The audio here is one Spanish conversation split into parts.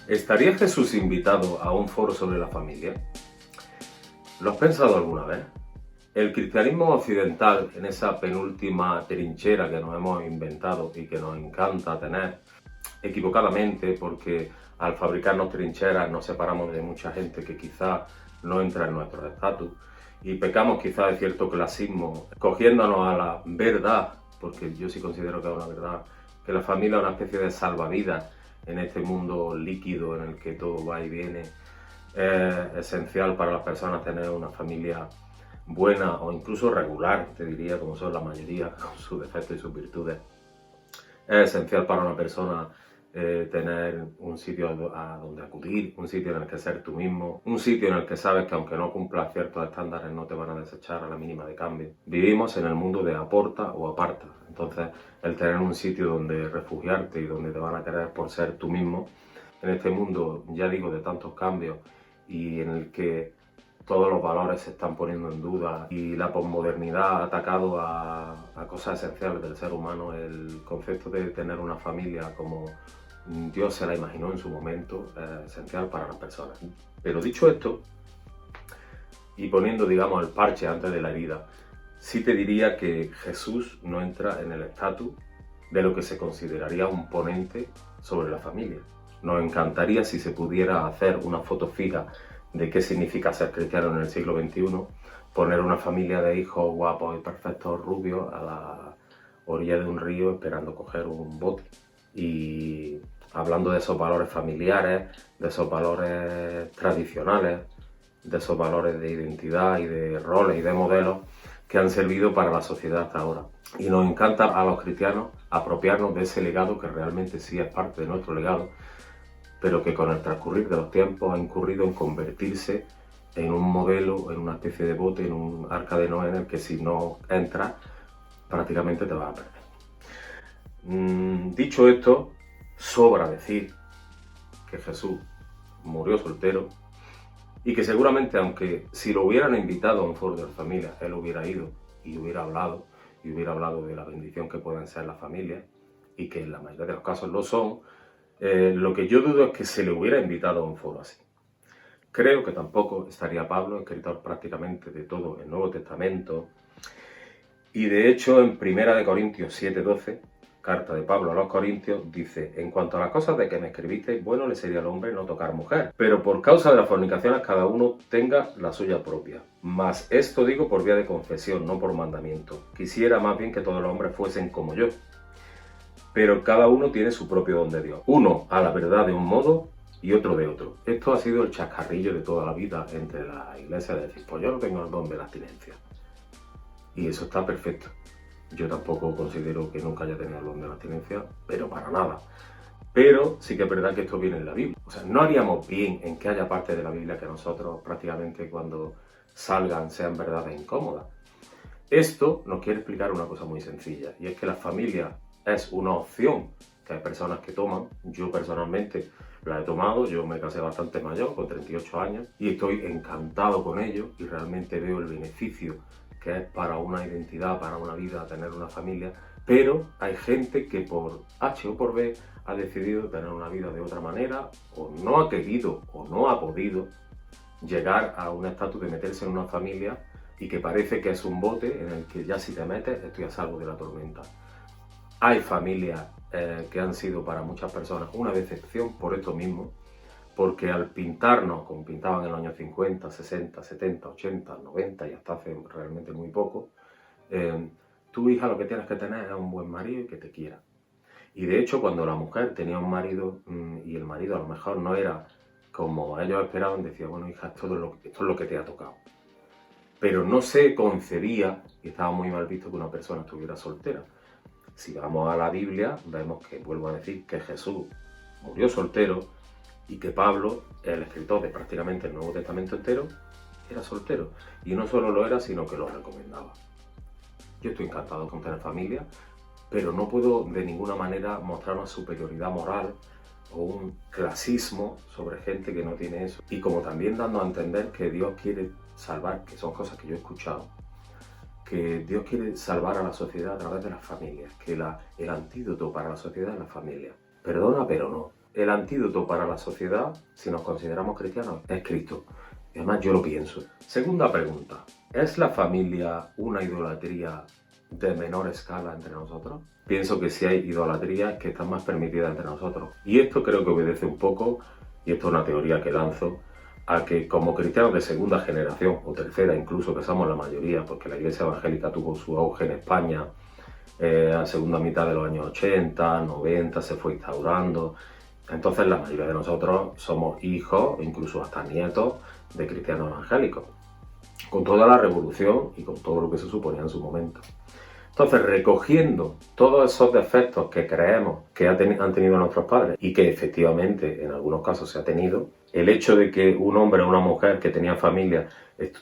¿Estaría Jesús invitado a un foro sobre la familia? ¿Lo has pensado alguna vez? El cristianismo occidental, en esa penúltima trinchera que nos hemos inventado y que nos encanta tener, equivocadamente, porque al fabricarnos trincheras nos separamos de mucha gente que quizá no entra en nuestro estatus y pecamos quizá de cierto clasismo, cogiéndonos a la verdad, porque yo sí considero que es una verdad, que la familia es una especie de salvavidas en este mundo líquido en el que todo va y viene. Es esencial para las personas tener una familia buena o incluso regular, te diría, como son la mayoría, con sus defectos y sus virtudes. Es esencial para una persona tener un sitio a donde acudir, un sitio en el que ser tú mismo, un sitio en el que sabes que aunque no cumplas ciertos estándares no te van a desechar a la mínima de cambio. Vivimos en el mundo de aporta o aparta, entonces el tener un sitio donde refugiarte y donde te van a querer por ser tú mismo, en este mundo, ya digo, de tantos cambios y en el que todos los valores se están poniendo en duda y la posmodernidad ha atacado a cosas esenciales del ser humano, el concepto de tener una familia como Dios se la imaginó en su momento es esencial para las personas. Pero dicho esto, y poniendo, digamos, el parche antes de la herida, sí te diría que Jesús no entra en el estatus de lo que se consideraría un ponente sobre la familia. Nos encantaría si se pudiera hacer una foto fija de qué significa ser cristiano en el siglo XXI, poner una familia de hijos guapos y perfectos rubios a la orilla de un río esperando coger un bote. Y hablando de esos valores familiares, de esos valores tradicionales, de esos valores de identidad y de roles y de modelos que han servido para la sociedad hasta ahora. Y nos encanta a los cristianos apropiarnos de ese legado que realmente sí es parte de nuestro legado, pero que con el transcurrir de los tiempos ha incurrido en convertirse en un modelo, en una especie de bote, en un arca de Noé en el que si no entras prácticamente te vas a perder. Dicho esto, sobra decir que Jesús murió soltero y que seguramente, aunque si lo hubieran invitado a un foro de la familia, él hubiera ido y hubiera hablado de la bendición que pueden ser las familias y que en la mayoría de los casos lo son. Lo que yo dudo es que se le hubiera invitado a un foro así. Creo que tampoco estaría Pablo, escritor prácticamente de todo el Nuevo Testamento. Y de hecho, en 1 Corintios 7:12, carta de Pablo a los Corintios, dice: en cuanto a las cosas de que me escribisteis, bueno le sería al hombre no tocar mujer, pero por causa de las fornicaciones cada uno tenga la suya propia. Mas esto digo por vía de confesión, no por mandamiento. Quisiera más bien que todos los hombres fuesen como yo. Pero cada uno tiene su propio don de Dios. Uno a la verdad de un modo y otro de otro. Esto ha sido el chascarrillo de toda la vida entre la iglesia, de decir, pues yo no tengo el don de la abstinencia. Y eso está perfecto. Yo tampoco considero que nunca haya tenido el don de la abstinencia, pero para nada. Pero sí que es verdad que esto viene en la Biblia. O sea, no haríamos bien en que haya parte de la Biblia que nosotros prácticamente cuando salgan sean verdades incómodas. Esto nos quiere explicar una cosa muy sencilla, y es que la familia es una opción que hay personas que toman. Yo personalmente la he tomado, yo me casé bastante mayor, con 38 años, y estoy encantado con ello y realmente veo el beneficio que es para una identidad, para una vida, tener una familia, pero hay gente que por H o por B ha decidido tener una vida de otra manera, o no ha querido o no ha podido llegar a un estatus de meterse en una familia y que parece que es un bote en el que ya si te metes estoy a salvo de la tormenta. Hay familias que han sido para muchas personas una decepción por esto mismo, porque al pintarnos, como pintaban en los años 50, 60, 70, 80, 90 y hasta hace realmente muy poco, tu hija lo que tienes que tener es un buen marido y que te quiera. Y de hecho, cuando la mujer tenía un marido y el marido a lo mejor no era como ellos esperaban, decía, bueno hija, esto es lo que te ha tocado. Pero no se concebía, y estaba muy mal visto, que una persona estuviera soltera. Si vamos a la Biblia, vemos que, vuelvo a decir, que Jesús murió soltero y que Pablo, el escritor de prácticamente el Nuevo Testamento entero, era soltero. Y no solo lo era, sino que lo recomendaba. Yo estoy encantado con tener familia, pero no puedo de ninguna manera mostrar una superioridad moral o un clasismo sobre gente que no tiene eso. Y como también dando a entender que Dios quiere salvar, que son cosas que yo he escuchado, que Dios quiere salvar a la sociedad a través de las familias, que el antídoto para la sociedad es la familia. Perdona, pero no. el antídoto para la sociedad, si nos consideramos cristianos, es Cristo. Y además yo lo pienso. Segunda pregunta. ¿Es la familia una idolatría de menor escala entre nosotros? Pienso que si hay idolatrías que están más permitidas entre nosotros. Y esto creo que obedece un poco, y esto es una teoría que lanzo, a que como cristianos de segunda generación, o tercera incluso, que somos la mayoría, porque la Iglesia Evangélica tuvo su auge en España a segunda mitad de los años 80, 90, se fue instaurando. Entonces la mayoría de nosotros somos hijos, incluso hasta nietos, de cristianos evangélicos, con toda la revolución y con todo lo que se suponía en su momento. Entonces, recogiendo todos esos defectos que creemos que han tenido nuestros padres y que efectivamente en algunos casos se ha tenido, el hecho de que un hombre o una mujer que tenía familia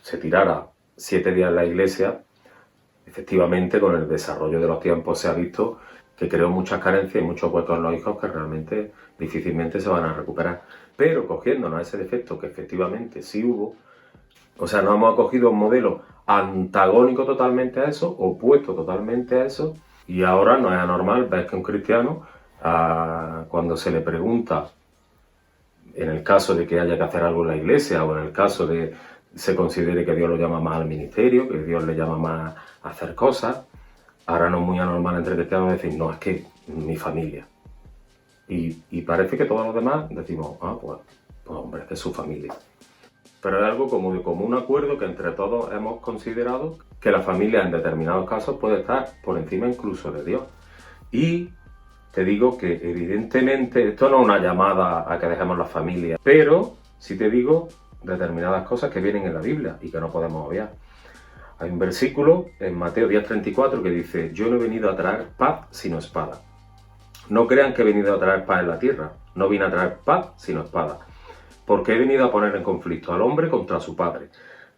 se tirara 7 días en la iglesia, efectivamente con el desarrollo de los tiempos se ha visto que creó muchas carencias y muchos huecos en los hijos que realmente difícilmente se van a recuperar. Pero cogiéndonos ese defecto que efectivamente sí hubo, o sea, nos hemos acogido a un modelo antagónico totalmente a eso, opuesto totalmente a eso, y ahora no es anormal ver que un cristiano, cuando se le pregunta, en el caso de que haya que hacer algo en la iglesia, o en el caso de se considere que Dios lo llama más al ministerio, que Dios le llama más a hacer cosas, ahora no es muy anormal entre cristianos decir, no, es que mi familia. Y parece que todos los demás decimos, pues hombre, es que es su familia. Pero es algo como de común acuerdo que entre todos hemos considerado que la familia en determinados casos puede estar por encima incluso de Dios. Y te digo que evidentemente esto no es una llamada a que dejemos la familia, pero sí te digo determinadas cosas que vienen en la Biblia y que no podemos obviar. Hay un versículo en Mateo 10:34 que dice, yo no he venido a traer paz sino espada. No crean que he venido a traer paz en la tierra, no vine a traer paz sino espada. Porque he venido a poner en conflicto al hombre contra su padre,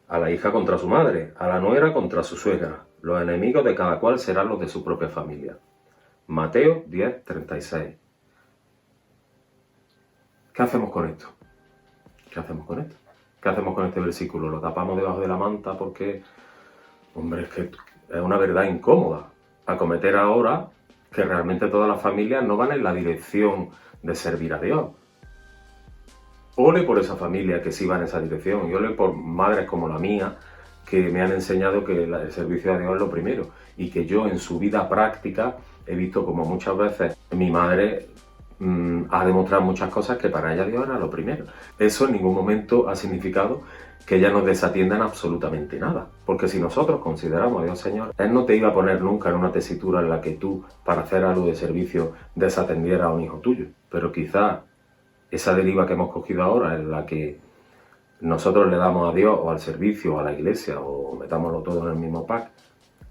a la hija contra su madre, a la nuera contra su suegra. Los enemigos de cada cual serán los de su propia familia. Mateo 10:36. ¿Qué hacemos con esto? ¿Qué hacemos con esto? ¿Qué hacemos con este versículo? ¿Lo tapamos debajo de la manta porque, hombre, es que es una verdad incómoda? Acometer ahora que realmente todas las familias no van en la dirección de servir a Dios. Ole por esa familia que sí va en esa dirección y ole por madres como la mía que me han enseñado que el servicio a Dios es lo primero y que yo en su vida práctica he visto como muchas veces mi madre ha demostrado muchas cosas que para ella Dios era lo primero. Eso en ningún momento ha significado que ella nos desatienda en absolutamente nada, porque si nosotros consideramos a Dios Señor, Él no te iba a poner nunca en una tesitura en la que tú, para hacer algo de servicio, desatendieras a un hijo tuyo, pero quizás esa deriva que hemos cogido ahora en la que nosotros le damos a Dios o al servicio o a la iglesia o metámoslo todo en el mismo pack,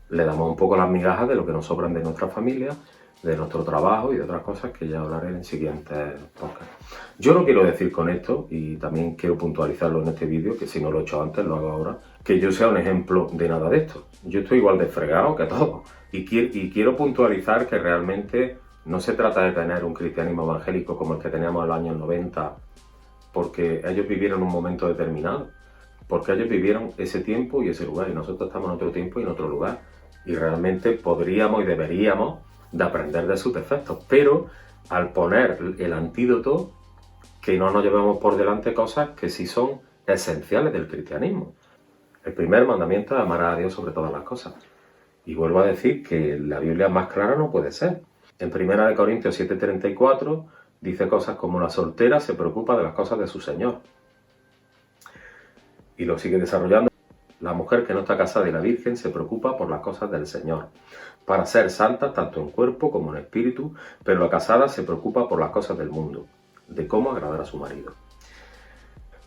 le damos un poco las migajas de lo que nos sobran de nuestra familia, de nuestro trabajo y de otras cosas que ya hablaré en siguientes podcasts. Yo no quiero decir con esto, y también quiero puntualizarlo en este vídeo, que si no lo he hecho antes, lo hago ahora, que yo sea un ejemplo de nada de esto. Yo estoy igual de fregado que todos. Y quiero puntualizar que realmente no se trata de tener un cristianismo evangélico como el que teníamos en los años 90, porque ellos vivieron un momento determinado, porque ellos vivieron ese tiempo y ese lugar, y nosotros estamos en otro tiempo y en otro lugar, y realmente podríamos y deberíamos de aprender de sus defectos, pero al poner el antídoto, que no nos llevemos por delante cosas que sí son esenciales del cristianismo. El primer mandamiento es amar a Dios sobre todas las cosas. Y vuelvo a decir que la Biblia más clara no puede ser. En 1 Corintios 7:34 dice cosas como la soltera se preocupa de las cosas de su Señor. Y lo sigue desarrollando. La mujer que no está casada y la virgen se preocupa por las cosas del Señor, para ser santa tanto en cuerpo como en espíritu, pero la casada se preocupa por las cosas del mundo, de cómo agradar a su marido.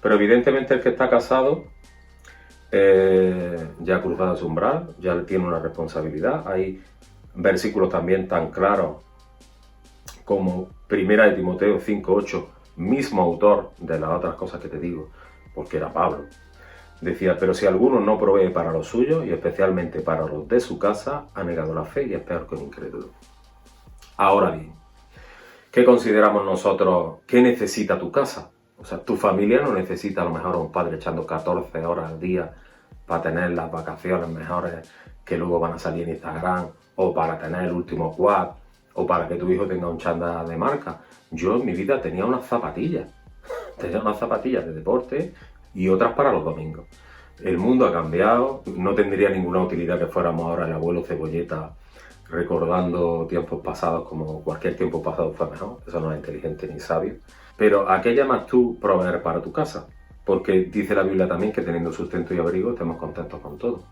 Pero evidentemente el que está casado ya ha cruzado ese umbral, ya tiene una responsabilidad. Hay versículos también tan claros como 1 Timoteo 5:8, mismo autor de las otras cosas que te digo, porque era Pablo. Decía, pero si alguno no provee para los suyos, y especialmente para los de su casa, ha negado la fe y es peor que un incrédulo. Ahora bien, ¿qué consideramos nosotros? ¿Qué necesita tu casa? O sea, tu familia no necesita a lo mejor a un padre echando 14 horas al día para tener las vacaciones mejores que luego van a salir en Instagram, o para tener el último quad, o para que tu hijo tenga un chándal de marca. Yo en mi vida tenía unas zapatillas. Tenía unas zapatillas de deporte y otras para los domingos. El mundo ha cambiado, no tendría ninguna utilidad que fuéramos ahora el abuelo Cebolleta recordando tiempos pasados como cualquier tiempo pasado fue mejor. Eso no es inteligente ni sabio. Pero ¿a qué llamas tú proveer para tu casa? Porque dice la Biblia también que teniendo sustento y abrigo estemos contentos con todo.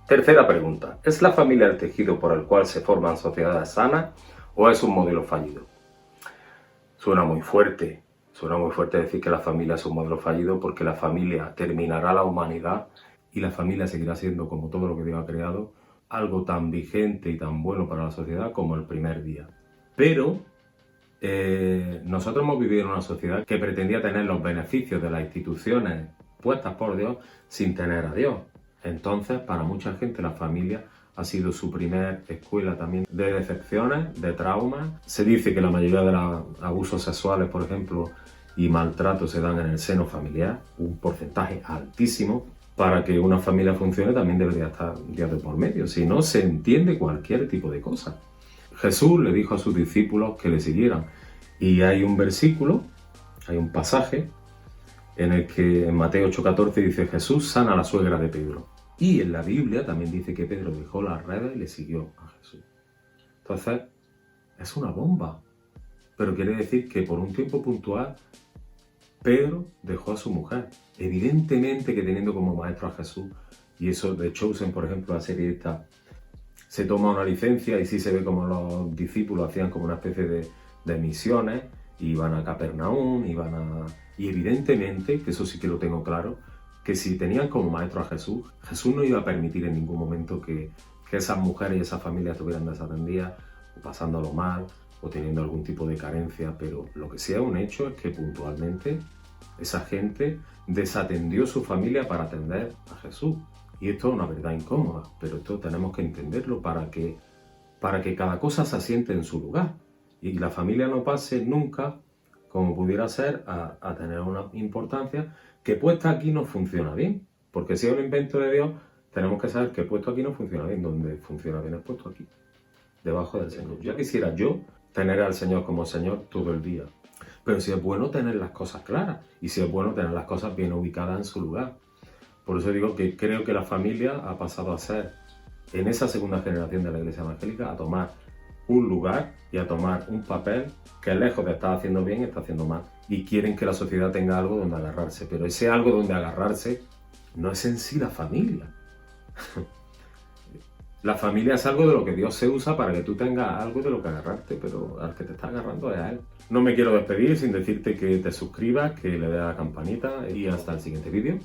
Tercera pregunta, ¿es la familia el tejido por el cual se forman sociedades sanas o es un modelo fallido? Suena muy fuerte decir que la familia es un modelo fallido porque la familia terminará la humanidad y la familia seguirá siendo, como todo lo que Dios ha creado, algo tan vigente y tan bueno para la sociedad como el primer día. Pero nosotros hemos vivido en una sociedad que pretendía tener los beneficios de las instituciones puestas por Dios sin tener a Dios. Entonces, para mucha gente la familia ha sido su primer escuela también de decepciones, de traumas. Se dice que la mayoría de los abusos sexuales, por ejemplo, y maltratos se dan en el seno familiar, un porcentaje altísimo. Para que una familia funcione también debería estar Dios de por medio, si no se entiende cualquier tipo de cosa. Jesús le dijo a sus discípulos que le siguieran y hay un versículo, hay un pasaje en el que en Mateo 8:14 dice Jesús sana a la suegra de Pedro. Y en la Biblia también dice que Pedro dejó las redes y le siguió a Jesús. Entonces, es una bomba. Pero quiere decir que por un tiempo puntual, Pedro dejó a su mujer. Evidentemente que teniendo como maestro a Jesús, y eso de Chosen, por ejemplo, la serie esta, se toma una licencia y sí se ve como los discípulos hacían como una especie de misiones, iban a Capernaum, y evidentemente, que eso sí que lo tengo claro, que si tenían como maestro a Jesús, Jesús no iba a permitir en ningún momento que esas mujeres y esas familias estuvieran desatendidas, o pasándolo mal, o teniendo algún tipo de carencia, pero lo que sí es un hecho es que puntualmente esa gente desatendió su familia para atender a Jesús. Y esto es una verdad incómoda, pero esto tenemos que entenderlo para que cada cosa se asiente en su lugar y la familia no pase nunca, como pudiera ser, a tener una importancia que puesta aquí no funciona bien. Porque si es un invento de Dios, tenemos que saber que puesto aquí no funciona bien. Donde funciona bien es puesto aquí, debajo del Señor. Ya quisiera yo tener al Señor como Señor todo el día. Pero si es bueno tener las cosas claras y si es bueno tener las cosas bien ubicadas en su lugar. Por eso digo que creo que la familia ha pasado a ser, en esa segunda generación de la Iglesia Evangélica, a tomar un lugar y a tomar un papel que lejos de estar haciendo bien, está haciendo mal. Y quieren que la sociedad tenga algo donde agarrarse. Pero ese algo donde agarrarse no es en sí la familia. La familia es algo de lo que Dios se usa para que tú tengas algo de lo que agarrarte, pero al que te está agarrando es a Él. No me quiero despedir sin decirte que te suscribas, que le des a la campanita y hasta el siguiente vídeo.